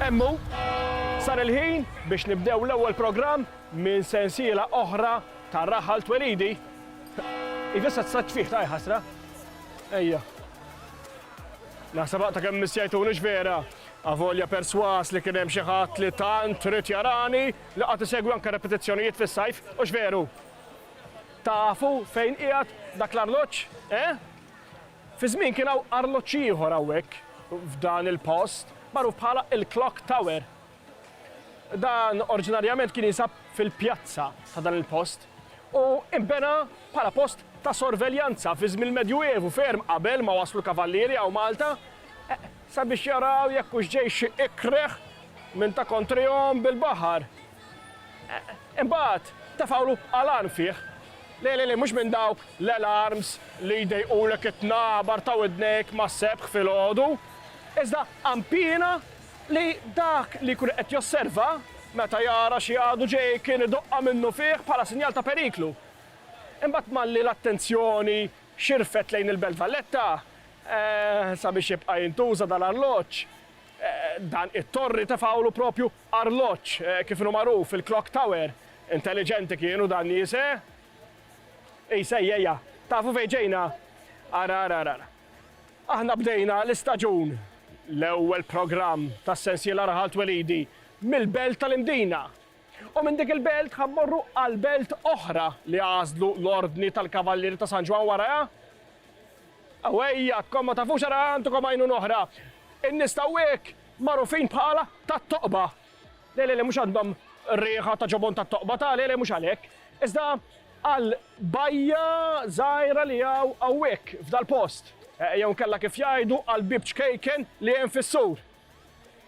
Emmu, sar il-ħin biex nibdew l-ewwel programm minn sensiela oħra ta' Raħal Twelidi. Ivissa t-saċ fih ta' ħasra. Ejja. Naħseb ta' kemm missjajtunix vera. Avolja perswas li kien hemm xi ħadd li tant trid jarani li qatt isegwi anke repetizzjonijiet fis-sajf u x'veru. Tafu fejn qiegħed dak l-arloġġ, Fi żmien kien hawn arloġġ ieħor hawnhekk f'dan il-post magħruf bħala il-Clock Tower. Dan oriġinarjament kien jinsab fil-pjazza ta' dan il-post u imbena bħala post ta' sorveljanza fi żmien il-Medjuevu ferm qabel ma waslu kavallieri hawn Malta sabiex jaraw jekk hux ġej xi ikreħ minn ta' kontrihom bil-baħar. Imbagħad tefgħu alarm fih. Le, mhux minn dawk l-alarms li jdejqulek it-tnabar ta' widnek ma' sebħ filgħodu. Iżda ampina li dak li kun qed josserva meta jara xi għadu ġej kien idoqqa minnu fih bħala sinjal ta' periklu. Imbagħad malli l-attenzjoni xirfet lejn il-Belt Valletta sabiex jibqa' jintuża dal-arloġġ. Dan it-torri tefgħu propju arloġġ kif inhu magħruf il-Clock Tower. Intelligenti kienu dan nies, Sejjeja, tafu fejn ġejna? Ara. Aħna bdejna l-istaġun, l-ewwel programm tas-sensiela Raħal Twelidi mill-Belt tal-Imdina. U minn dik il-belt ħammorru għal belt oħra li għażlu l-Ordni tal-Kavallieri ta' San Ġwan waraha. Awejja, tkom ma tafux ara għandkom għajnun oħra. In-nies ta' hekk magħrufin bħala tat-Toqba. Le, mhux għandhom rieħa ta' ġobon tat-Toqba ta' le mhux għalhekk. Iżda għal bajja żgħira li hawn hawnhekk f'dal-post. Jew nkella kif jgħidu għal bibġ kejken li hemm fis-sur.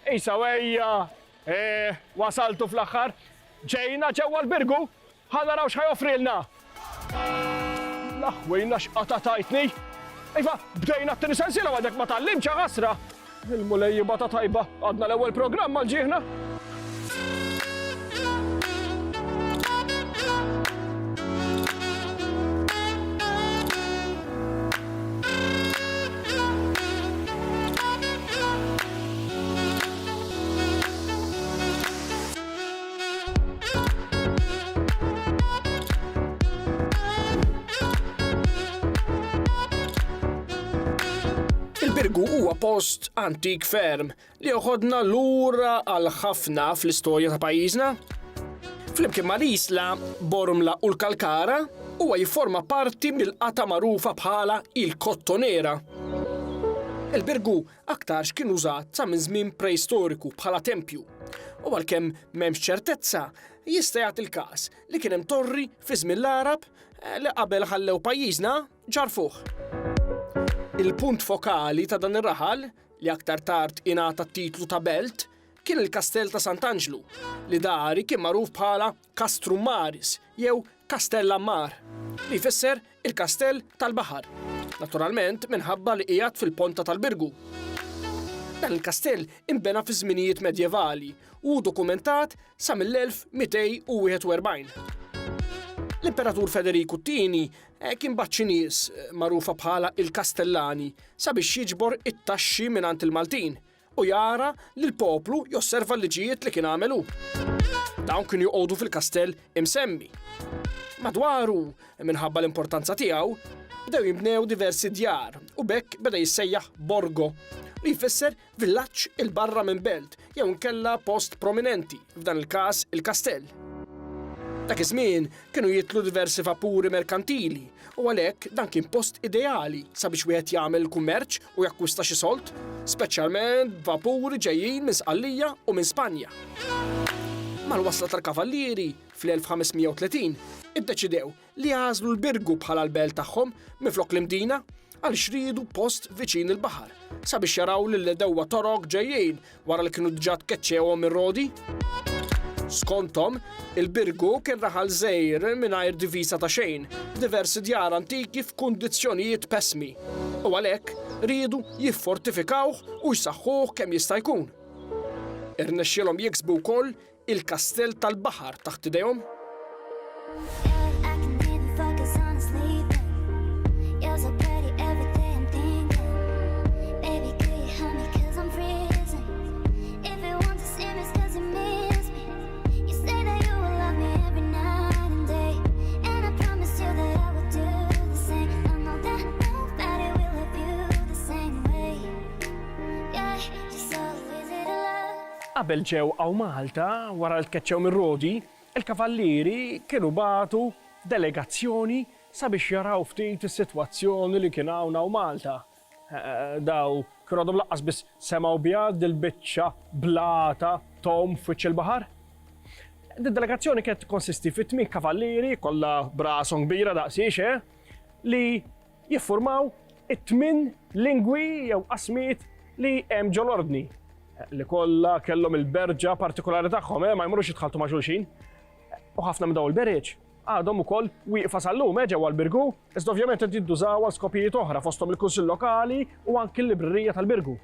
Sewejja, wasaltu fl-aħħar, ġejna ġewwa l-Birgu, ħanaraw x'ħajofrilna. Laħwejna x'qatatajtni. Iva, bdejna t-tieni sensiela għadek ma tallimx ħasra. Il-mulejjiba ta' tajba għadna l-ewwel programm mal ġieħna. Il-Birgu huwa post antik ferm li joħodna lura għal ħafna fl-istorja ta' pajjiżna. Flimkien ma' l-Isla, Bormla u l-Kalkara huwa jifforma parti mill-qata magħrufa bħala il-Kottonera. Il-Birgu aktarx kien użat sa minn żmien preistoriku bħala tempju. U għalkemm m'hemmx ċertezza, jista' jagħti il-każ li kien hemm torri fi żmien l-Arab li qabel ħallew pajjiżna ġarfuh. Il-punt fokali ta' dan ir-raħal li aktar tard ingħata t-titlu ta' belt kien il-Kastell ta' Sant'Angelo li dari kien magħruf bħala Castrum Maris jew Kastell Ammar li jfisser il-Kastell tal-Baħar. naturalment minħabba li qiegħed fil-ponta tal-Birgu. Dan il-kastell imbena fi żminijiet medjevali u dokumentat sa mill-1241. L-Imperatur Federiku II kien baċċi nies magħrufa bħala il-Kastellani sabiex jiġbor it-taxxi mingħand il-Maltin u jara li l-poplu josserva l-liġijiet li kien għamelu. Dawn kienu joqogħdu fil-kastell imsemmi. Madwaru, minħabba l-importanza tiegħu, bdew jinbnew diversi djar u bekk beda jissejjaħ Borgo li jfisser villaġġ il-barra minn belt jew inkella post prominenti, f'dan il-każ il-kastell. Dak iż-żmien kienu jitlu diversi vapuri merkantili u għalhekk dan kien post ideali sabiex wieħed jagħmel kummerċ u jakkwista xi solt, speċjalment vapuri ġejjin minn Sqallija u minn Spanja. Mal-wasla tal-kavallieri fl-1530 iddeċidew li jażlu l-Birgu bħala l-belt tagħhom minflok l-Imdina għal xridu post viċin il-baħar sabiex jaraw li l-dewwa torok ġejjin wara li kienu diġà tkeċċewhom ir-rodi. Skonthom, il-Birgu kien raħal żgħir mingħajr diviża ta' xejn, diversi djar antiki f'kundizzjonijiet pessmi u għalhekk riedu jiffortifikawh u jsaħħuh kemm jista' jkun. Irnexxielhom jiksbu wkoll il-Kastell tal-Baħar taħt idejhom. Qabel ġew għaw Malta wara l-tkeċċew mir-rodi, il-kavallieri kienu bagħtu delegazzjoni sabiex jaraw ftit is-sitwazzjoni li kien hawn għaw Malta. Daw kienu għadhom laqqas biss semgħu biha dil-biċċa blata tom f'wiċċ il-baħar. Id-delegazzjoni kienet konsisti fi 8 kavallieri kollha brashom kbira daqsiex li jiffurmaw it-8 lingwi jew qasmiet li hemm ġol-ordni. Li kollha kellhom il-berġa partikolari tagħhom, ma jmurux jitħaltu ma' xulxin. U ħafna minn dawn il-bereġ għadhom ukoll wieqfa sal-lum ġewwa l-Birgu, iżda ovvjament qed jiddużaw għal skopijiet oħra fosthom il-Kunsill Lokali u anke l-Librerija tal-Birgu.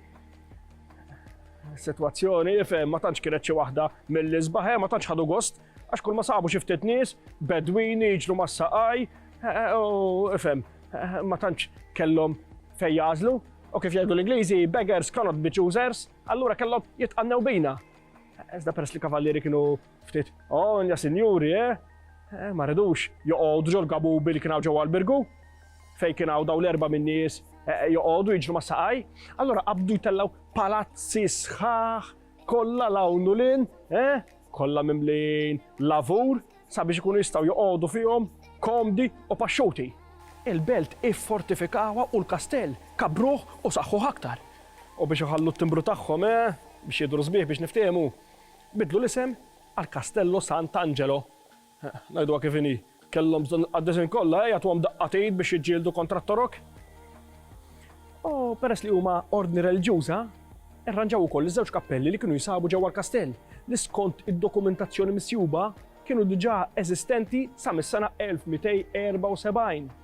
Is-sitwazzjoni ma tantx kienet xi waħda mill-isbaħ, ma tantx ħadu gost għax kull ma sabu xi ftit nies bedwini jiġru mas-saqaj u ma tantx kellhom fejn jażlu. U kif jgħidu l-Ingliżi, beggars cannot be choosers, allura kellhom jitqannew bejna. Iżda peress li kavallieri kienu ftit, ja sinjuri, ma rridux joqogħdu ġol gabubi li kienu ġewwa l-Birgu, fejn kienu dawn l-erba' min nies joqogħdu jiġru mas-saqaj, allura qabdu jtellgħu palazzi sħaħ kollha lawnu lin, kollha mimlin lavur sabiex ikunu jistgħu joqogħdu fihom komdi u paxxuti. Il-belt iffortifikawa u l-kastell kabruh u saħħuh aktar. U biex iħallu t-timbru tagħhom biex jidru sbieħ biex niftehmu, bidlu l-isem għal Castello Sant'Angelo. Ngħiduha kif inhi, kellhom bżonn għad-design kollha jagħtuhom daqqatit biex jiġġieldu kontra t-torok. U peress li huma ordni reliġjuża, irranġaw ukoll iż-żewġ kappelli li kienu jisabu ġewwa l-kastell li skont id-dokumentazzjoni misjuba kienu diġà eżistenti sa mis-sena 1274.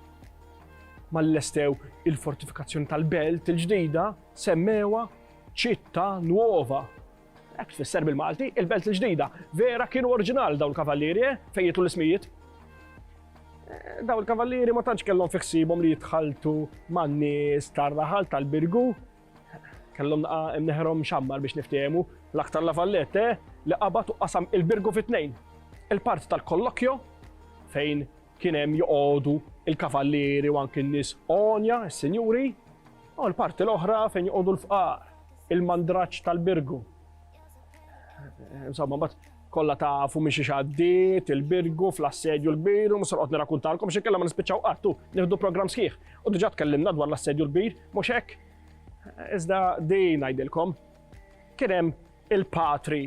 Mal-lestew il-fortifikazzjoni tal-belt il-ġdida semmewa Città Nuova. Hekk tfisser bil-Malti il-belt il-ġdida. Vera kienu oriġinali dawn il-kavallieri fejn jitlu l-ismijiet. Dawn il-kavallieri ma tantx kellhom fi ħsiebhom li jitħaltu man-nies tar-raħal tal-Birgu. Kellhom imneħħerhom xammar biex niftehmu l-aktar lafallett li qabad u qasam il-Birgu fit-tnejn. Il-part tal-Kollokjo fejn kien hemm joqogħdu il-kavallieri u anke n-nies onja, is-sinjuri, u l-parti l-oħra fejn joqogħdu l-fqar, il-mandraġġ tal-Birgu. Insomma, mbagħad kollha tafu minn xi xaddiet il-Birgu fl-assedju l-kbir u mhux noqgħod nirrakkuntalkom xi kellha ma nispiċċaw qattu nieħdu programm sħiħ. U diġà tkellimna dwar l-assedju l-kbir, mhux hekk. Iżda din ngħidilkom kien hemm il-patri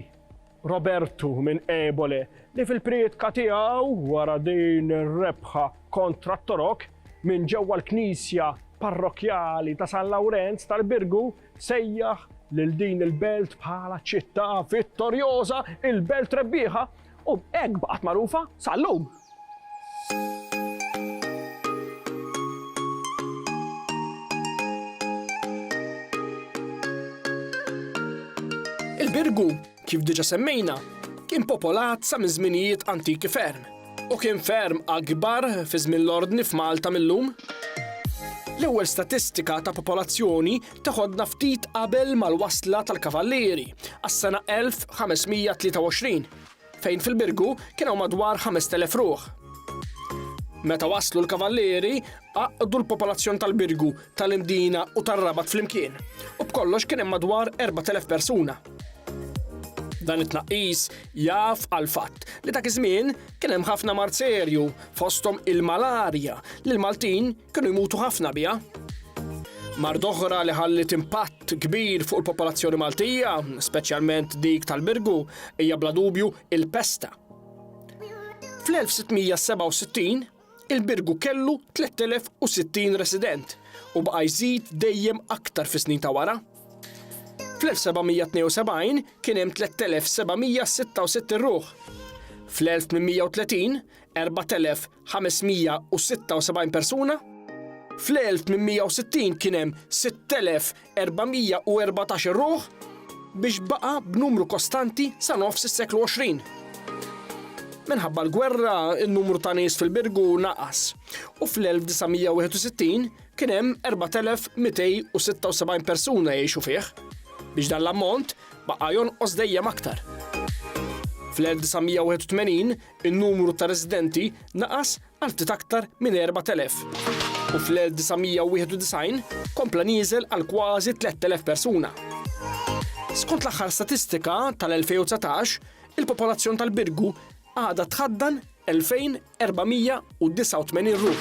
Robertu minn Ebole li fil-prietka tiegħu wara din ir-rebħa kontra t-torok minn ġewwa l-Knisja parrokjali ta' San Lawrenz tal-Birgu sejjaħ lil din il-belt bħala ċittà vittorjoża, il-belt rebbieħa u hekk baqgħet magħrufa sal-lum. il-Birgu, kif diġà semmejna, kien popolat sa minn żminijiet antiki ferm. U kien ferm akbar fi żmien l-ordni f'Malta millum. L-ewwel statistika ta' popolazzjoni taħodna ftit qabel mal-wasla tal-kavallieri għas-sena 1523, fejn fil-Birgu kienu madwar 5,000 ruħ. Meta waslu l-kavallieri, għaqdu l-popolazzjoni tal-Birgu, tal-Imdina u tar-Rabat flimkien, u b'kollox kien hemm madwar 4,000 persuna. Dan it-tnaqqis jaf għal fatt li dak iż-żmien kien hemm ħafna mart serju fosthom il-malarja li l-Maltin kienu jmutu ħafna biha. Mard oħra li ħallit impatt kbir fuq il-popolazzjoni Maltija, speċjalment dik tal-Birgu, hija bla dubju il-pesta. Fl-1667 il-Birgu kellu 3,060 resident u baqa' jżid dejjem aktar fis-snin ta' wara. Fl-1772 kien hemm 3,766 ruħ. Fl-1830 4,576 persuna. Fl-1860 kien hemm 6,414 ruħ biex baqa' b'numru kostanti sa nofs is-seklu 20. Minħabba l-gwerra, il-numru ta' nies fil-Birgu naqas u fl-1961 kien hemm 4,276 persuna jgħixu fih, biex dan l-ammont baqa' jonqos dejjem aktar. Fl-1981 in-numru ta' residenti naqas għal ftit aktar minn 4,000 u fl-1991 kompla nieżel għal kważi 3,000 persuna. Skont l-aħħar statistika tal-2019, il-popolazzjoni tal-Birgu għadha tħaddan 2,489 ruħ.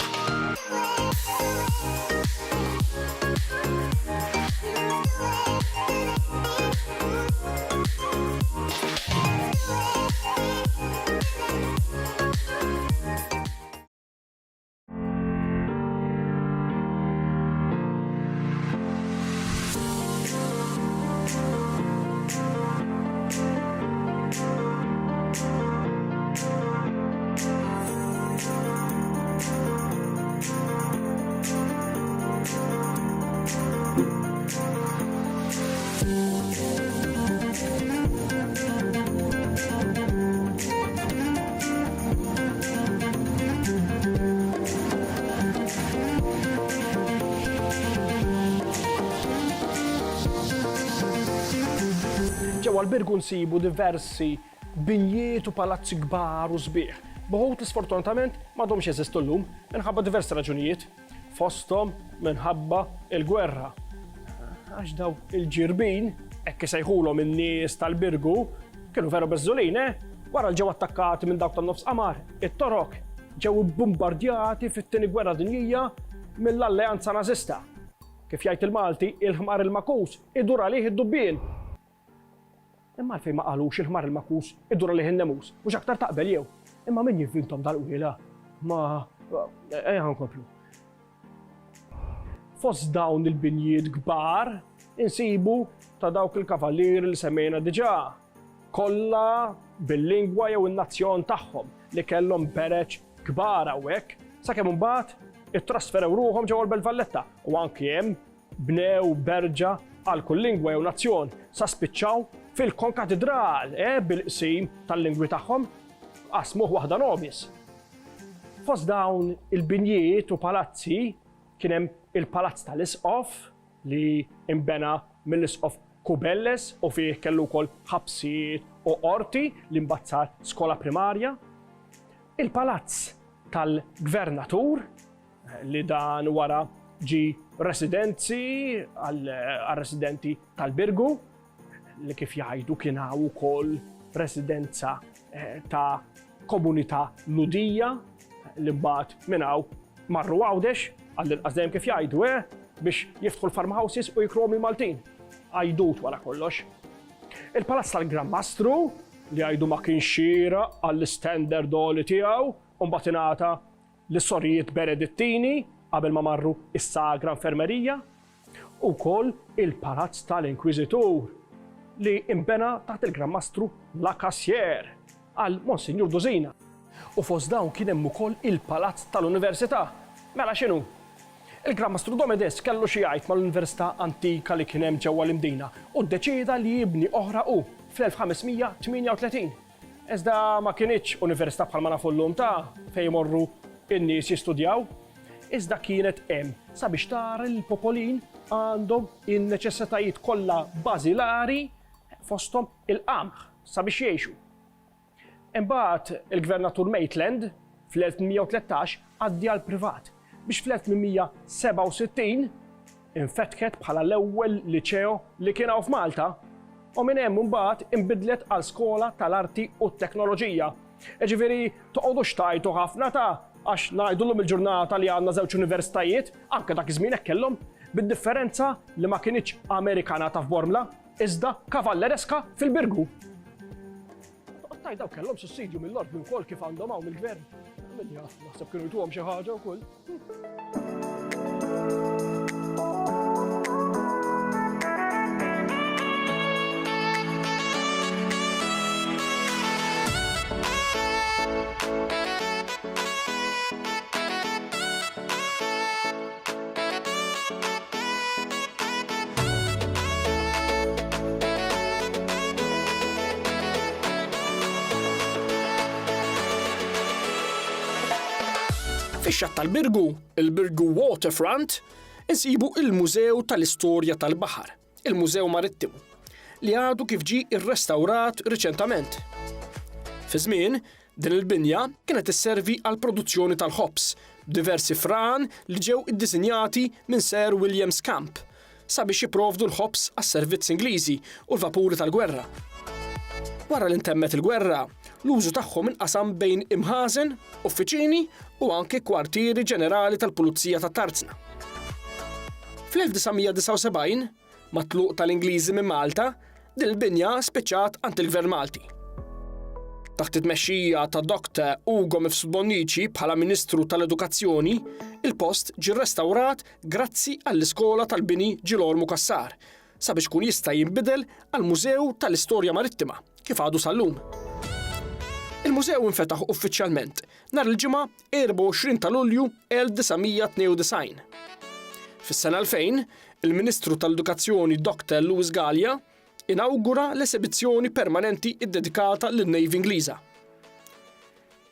Ġewwa l-Birgu nsibu diversi binjiet u palazzi kbar u sbieħ. Boħut sfortunatament m'għadhomx jeżistu llum minħabba diversi raġunijiet, fosthom minħabba il-gwerra. Għax daw il-ġirbin, hekk isejħulhom in-nies tal-Birgu, kienu veru beżżulin, wara l ġew attakkati minn dawk tan-nofs qamar, it-torok ġew bombardjati fit-tieni gwerra dinjija mill-Alleanza Nażista. Kif jgħid il-Malti, il-ħmar il-makus idur għalih id-dubbien. Imma għalfejn ma qalux il-ħmar il-makus idur għalih in-nemus, mhux aktar taqbel jew. Imma min jivvintom dal-qwiela? Nkomplu. Fost dawn il-binjiet kbar insibu ta' dawk il-kavallieri li semmejna diġà. Kollha bil-lingwa jew in-nazzjon tagħhom li kellhom bereċ kbar hawnhekk sakemm imbagħad ittrasferew ruhom ġewwa l-Belt Valletta u anke hemm bnew berġa għal kull lingwa jew nazzjon sa spiċċaw fil-konkatedral bil-qsim tal-lingwi tagħhom qasmuh waħda nobis. Fost dawn il-binjiet u palazzi kien hemm il-Palazz tal-Isqof li imbena mill-Isqof Kubelles u fih kellu wkoll ħabsiet u qorti li mbagħad sar skola primarja. Il-Palazz tal-Gvernatur li dan wara ġi residenzi għal-residenti tal-Birgu li kif jgħidu kien hawn ukoll residenza ta' komunità ludija li mbagħad minn hawn marru għawdex għall-inqas dejjem kif jgħidu biex jiftħu l-farmhouses u jikrom il-Maltin. Għajdut wara kollox. Il-Palazz tal-Gran Mastru li għajdu ma kienx xira għall-standard oli tiegħu u mbagħad ingħata lis-Sorijiet Benedettini qabel ma marru is-Sagra Infermerija, u wkoll il-Palazz tal-Inkwiżitur li imbena taħt il-Gran Mastru La Cassière għal Monsignor Duzina. U fost dawn kien hemm ukoll il-Palazz tal-Università. Mela x'inhu? Il-Gran Mastru Domedes kellu xi jgħid mal-Università Antika li kien hemm ġewwa l-Imdina u ddeċieda li jibni oħra fl-1538. Iżda ma kienitx università bħalma nafu llum ta' fejn jmorru in-nies jistudjaw, iżda kienet hemm sabiex tara li l-popolin għandhom in-neċessitajiet kollha bażilari fosthom il-qamħ sabiex jgħixu. Imbagħad il-Gvernatur Maitland fl-1813 għaddi għal privat biex fl-1867 infetħet bħala l-ewwel liċeo li kien hawn f'Malta u minn hemm imbagħad inbidlet għal skola tal-arti u t-teknoloġija. Ġifieri toqgħodux tajtu ħafna ta' għax ngħidulhom il-ġurnata li għandna żewġ universitajiet, anke dak iż-żmien hekk kellhom, bid-differenza li ma kienitx Amerikanata f'Bormla, iżda kavallereska fil-Birgu. Daw kellhom sussidju mill-ordni wkoll kif għandhom hawn mill-gvern. Minja, naħseb kienu jtuhom xi ħaġa wkoll. Fix-xatt tal-Birgu, il-Birgu Waterfront, insibu il-Mużew tal-Istorja tal-Baħar, il-Mużew Marittimu, li għadu kif ġie irrestawrat riċentament. Fi żmien, din il-binja kienet isservi għal produzzjoni tal-ħobs, diversi fran li ġew iddisinjati minn Sir William Scamp sabiex jipprovdu l-ħobs għas-servizz Ingliżi u l-vapuri tal-gwerra. Wara li ntemmet il-gwerra, l-użu tagħhom inqasam bejn imħażen, uffiċini u anke kwartieri ġenerali tal-Pulizija tat-Tarzna. Fl-1979, mat-tluq tal-Ingliżi minn Malta, din il-binja spiċċat għand il-Gvern Malti. Taħt it-tmexxija ta' Dr. Ugo Mifsud-Bonnici bħala Ministru tal-Edukazzjoni, il-post ġie rrestawrat grazzi għall-Iskola tal-Bini Ġilor Mukassar sabiex kun jista' jinbidel għal Mużew tal-Istorja Marittima kif għadu sal-lum. Il-mużew infetaħ uffiċjalment nhar il-ġimgħa 24 ta' Lulju 1992. Fis-sena 2000, il-Ministru tal-Edukazzjoni Dr. Lewis Gallia inawgura l-esibizzjoni permanenti iddedikata lin-Navy Ingliża.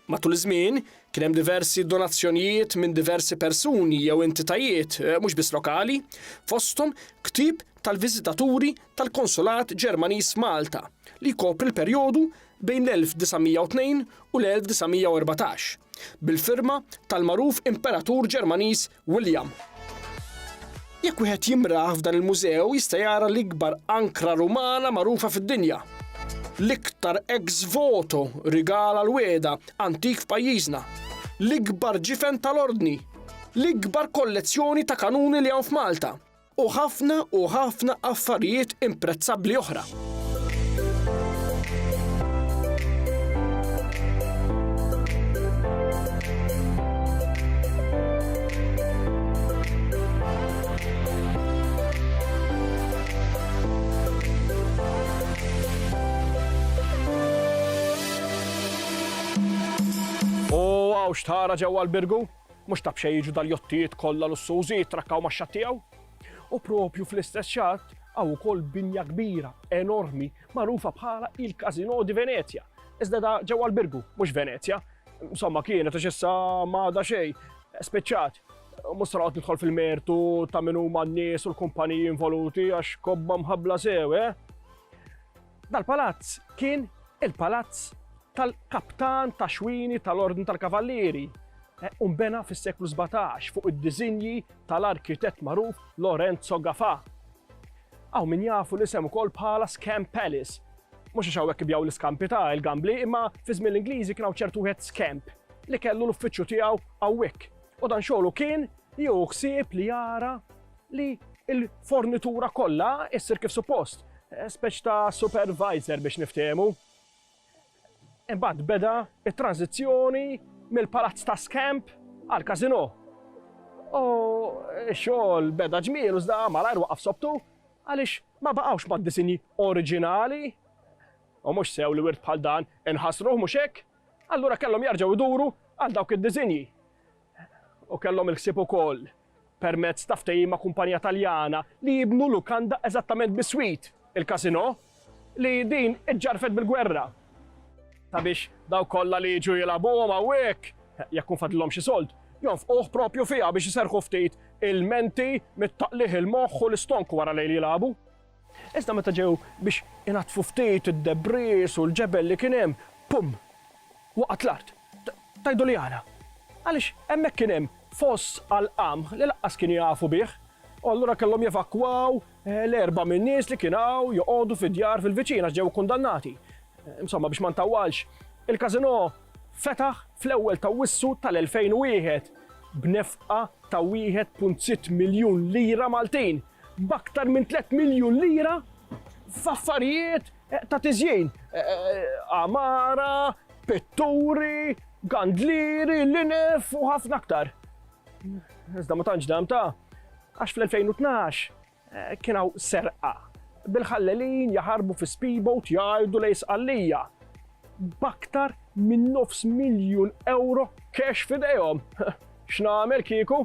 Matul iż-żmien kien hemm diversi donazzjonijiet minn diversi persuni jew entitajiet mhux biss lokali, fosthom ktieb tal-viżitaturi tal-Konsulat Ġermaniż Malta li jkopri l-perjodu bejn l-1902 u l-1914 bil-firma tal-magħruf Imperatur Ġermaniż William. Jekk wieħed jimrah f'dan il-mużew jista' jara l-ikbar ankra rumana magħrufa fid-dinja. L-iktar ex voto rigala l-weda antik f'pajjiżna. L-ikbar ġifen tal-ordni. L-ikbar kollezzjoni ta' kanuni li hawn f'Malta. U ħafna affarijiet imprezzabbli oħra. Għaw xtara ġewwa l-Birgu, mhux taf xejn jiġu dal-jottijiet kollha lussużi jitrakkaw max-xatt tiegħu. U propju fl-istess xatt hawn ukoll binja kbira, enormi, magħrufa bħala il-Casino di Venezia. Iżda da ġewwa l-Birgu, mhux Venezia. Insomma kienet għax issa m'għadha xejn, speċċat. Mhux sarqgħod nidħol fil-mertu ta' min huma n-nies u l-kumpaniji involuti għax kobba mħabbla sew, Dal-palazz kien il-palazz tal-kaptan ta' xwini tal-Ordni tal-Kavallieri. Unbena fis-seklu 17 fuq id-diżinji tal-arkitett magħruf Lorenzo Gafà. Hawn min jafu l-isem ukoll bħala Scamp Palace. Mhux għax hawnhekk ibjaw l-iskampi ta' il-gambli, imma fi żmien l-Ingliżi kien hawn ċertu wieħed Scamp li kellu l-uffiċċju tiegħu hawnhekk. U dan xogħlu kien jew ħsieb li jara li l-fornitura kollha issir kif suppost, speċ ta' supervisor biex niftehmu. Imbagħad beda t-tranzizzjoni mill-palazz ta' Scamp għal Casino. U x-xogħol beda ġmiel iżda malajr waqaf sobtu għaliex ma baqgħux mad-disinji oriġinali. U mhux sew li wirt bħal dan inħassruh mhux hekk, allura kellhom jerġgħu jduru għal dawk id-disinji. U kellhom il-ħsieb ukoll permezz ta' ftehim ma' kumpanija Taljana li jibnu lukanda eżattament bis-swit, il-kasino, li din iġġarfet bil-gwerra. Sabiex daw kollha li jiġu jilagħbuhom hawnhekk, jekk infadlhom xi sold, jonfquh propju fiha biex iserħu ftit il-menti mit-taqliħ il-moħħ u l-istonku wara li jilagħbu. Iżda meta ġew biex inatfu ftit id-debris u l-ġebel li kien hemm, pum, waqgħet l-art. Tajdu li għala. Għaliex hemmhekk kien hemm foss għall-qamħ li laqqas kienu jafu bih, u allura kellhom jevakwaw l-erba' min-nies li kienu joqogħdu fid-djar fil-viċina ġew kundannati. Insomma biex ma ntawwalx, il-kasino fetaħ fl-ewwel ta' Awwissu tal-2001 b'nefqa ta' 1.6 miljun lira Maltin, b'aktar minn 3 miljun lira f'affarijiet ta' tiżjien. Amara, pitturi, gandlieri, linef u ħafna aktar. Iżda ma tantx dam ta' għax fl-2012 kien hawn serqa bil-ħallelin jaħarbu fi speedboat jgħidu lejn Sqallija b'aktar minn €500,000 cash f'idejhom. X'nagħmel kieku?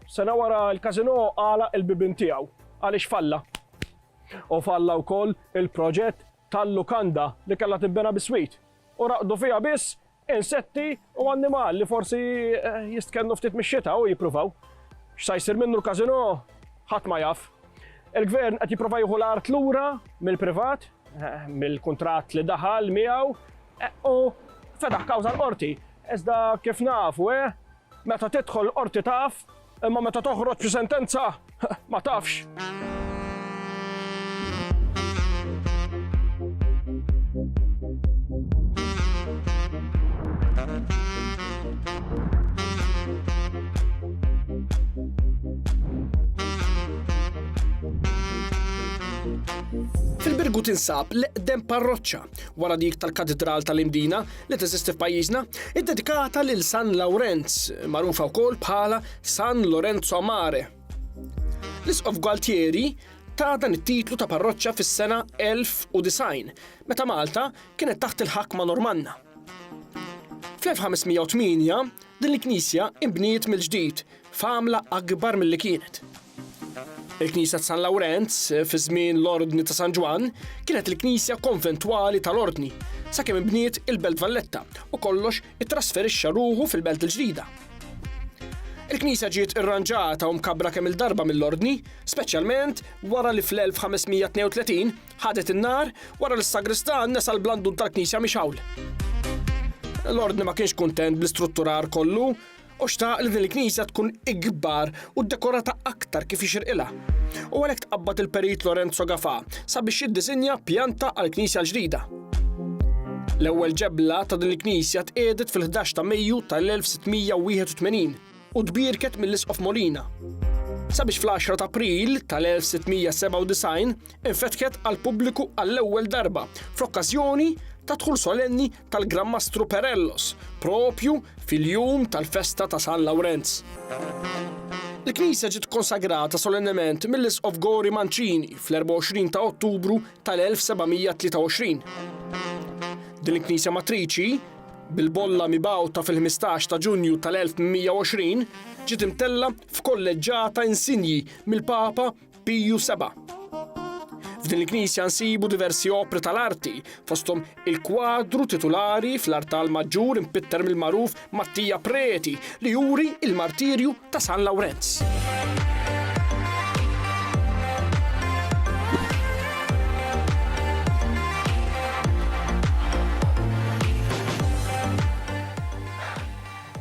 Sena wara l-kasino għala il-bibin tiegħu għaliex falla. U falla wkoll il-proġett tal-lukanda li kellha tinbena bis-swit. U raqdu fiha biss insetti u annimali li forsi jistkennu ftit mix-xita u jippruvaw. X'sa jsir minnu l-kasino? Ħadd ma jaf. Il-gvern qed jipprova jieħu l-art lura mill-privat, mill-kuntratt li daħal miegħu u fedaħ kawża l-qorti. Iżda kif nafu, meta tidħol qorti taf, imma meta toħroġ b'sentenza ma tafx. Fil-Birgu tinsab l-eqdem parroċċa wara dik tal-Katedral tal-Imdina li teżisti f'pajjiżna, iddedikata lil San Lawrenz, magħrufa wkoll bħala San Lorenzo Mare. L-Isqof Gualtieri ta' dan it-titlu ta' parroċċa fis-sena 1090, meta Malta kienet taħt il-ħakma Normanna. Fl-1508 din il-Knisja inbniet mill-ġdid f'għamla akbar milli kienet. Il-Knisja ta' San Lawrenz fi żmien l-Ordni ta' San Ġwan kienet il-Knisja konventwali tal-Ordni sakemm inbniet il-Belt Valletta u kollox ittrasferixxa ruħu fil-Belt il-ġdida. Il-Knisja ġiet irranġata u mkabbra kemm il-darba mill-Ordni, speċjalment wara li fl-1532 ħadet in-nar wara li s-sagristan nesa l-blandun tal-Knisja mhix hawl. L-Ordni ma kienx kuntent bl-istrutturar kollu u xtaq li din il-Knisja tkun ikbar u ddekorata aktar kif ixirqilha. U għalhekk tqabbad il-Perit Lorenzo Gafà sabiex jiddisinja pjanta għall-Knisja l-ġdida. L-ewwel ġebla ta' din il-Knisja tqiegħdet fil-11 ta' Mejju tal-1681 u tbierket mill-Isqof Molina. Sabiex fl-10 ta' April tal-1697 infetħet għal pubbliku għall-ewwel darba f'okkażjoni ta' dħul solenni tal-Gran Mastru Perellos, propju fil-jum tal-festa ta' San Lawrenz. Il-Knisja ġiet konsagrata solennement mill-Isqof Gori Mancini fl-24 ta' Ottubru tal-1723. Din il-Knisja Matriċi, bil-bolla mibgħuta fil-15 ta' Ġunju tal-1820, ġiet imtella f'kolleġġata insinji mill-Papa Piju VII. F'din il-Knisja nsibu diversi opri tal-arti, fosthom il-kwadru titolari fl-art tal-Maġġur impitter mill-magħruf Mattija Preti li juri il-martirju ta' San Lawrenz.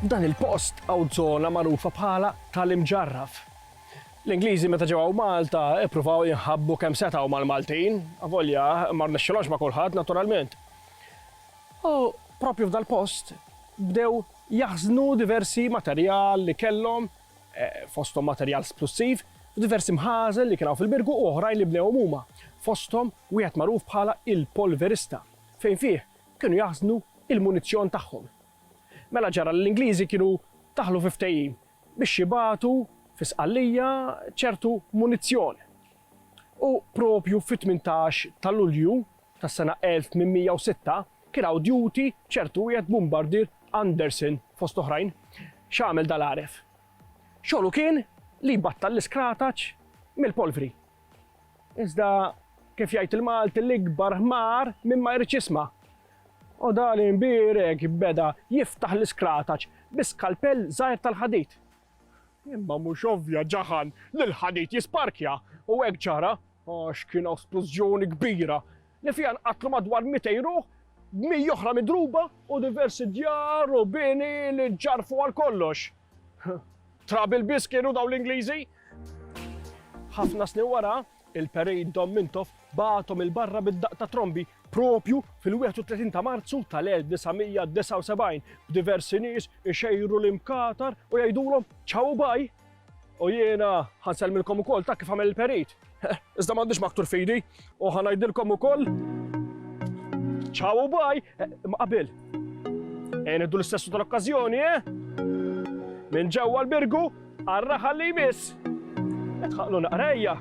Dan il-post hawn żona magħrufa bħala tal-Imġarraf. L-Ingliżi meta ġew Malta ippruvaw jinħabbu kemm setgħu mal-Maltin, avolja ma rnexxilhomx ma' kulħadd naturalment. U propju f'dal post bdew jaħżnu diversi materjal li kellhom, fosthom materjal splussiv, diversi mħażel li kienu fil-birgu u oħrajn li bnewhom huma, fosthom wieħed magħruf bħala il-polverista, fejn fih kienu jaħżnu il-munizzjon tagħhom. Mela ġara l-Ingliżi kienu daħlu fi ftehim biex jibagħtu fi Sqallija ċertu munizzjoni. U propju fit-18 ta' Lulju tas-sena 1806 kien hawn djuti ċertu wieħed bombardier Anderson fost oħrajn. X'għamel dal-għaref? Xogħlu kien li batta l-iskrataċ mill-polvri. Iżda kif jgħid il-Malti l-ikbar ħmar minn ma jrid jisma'. U dan imbirek beda jiftaħ l-iskrataċ biskalpell żgħir tal-ħadid. Imma mhux ovvja ġaħan li l-ħadid jisparkja u hekk ġara għax kien esplużjoni kbira li fiha nqatlu madwar 200 ruħ, b'100 oħra midruba u diversi djar u bini li ġarfu għal kollox. Trabil biss kienu daw l-Ingliżi. Ħafna snin wara, il-Perejd Dom Mintoff bagħathom il-barra bid-daq ta' trombi propju fil-31 ta' Marzu tal-1979 b'diversi nies ixejru l-imkatar u jgħidulhom ċaw baj. U jiena ħansellmilkom ukoll ta' kif għamel il-Perejd. Iżda m'għandix maktur fidi u ħanajdilkom ukoll ċaw baj. Ma qabel. Ngħidu l-istessu tal-okkażjoni, Minn ġewwa l-birgu għar-raħal li jmiss. Ħaqlu naqrejja.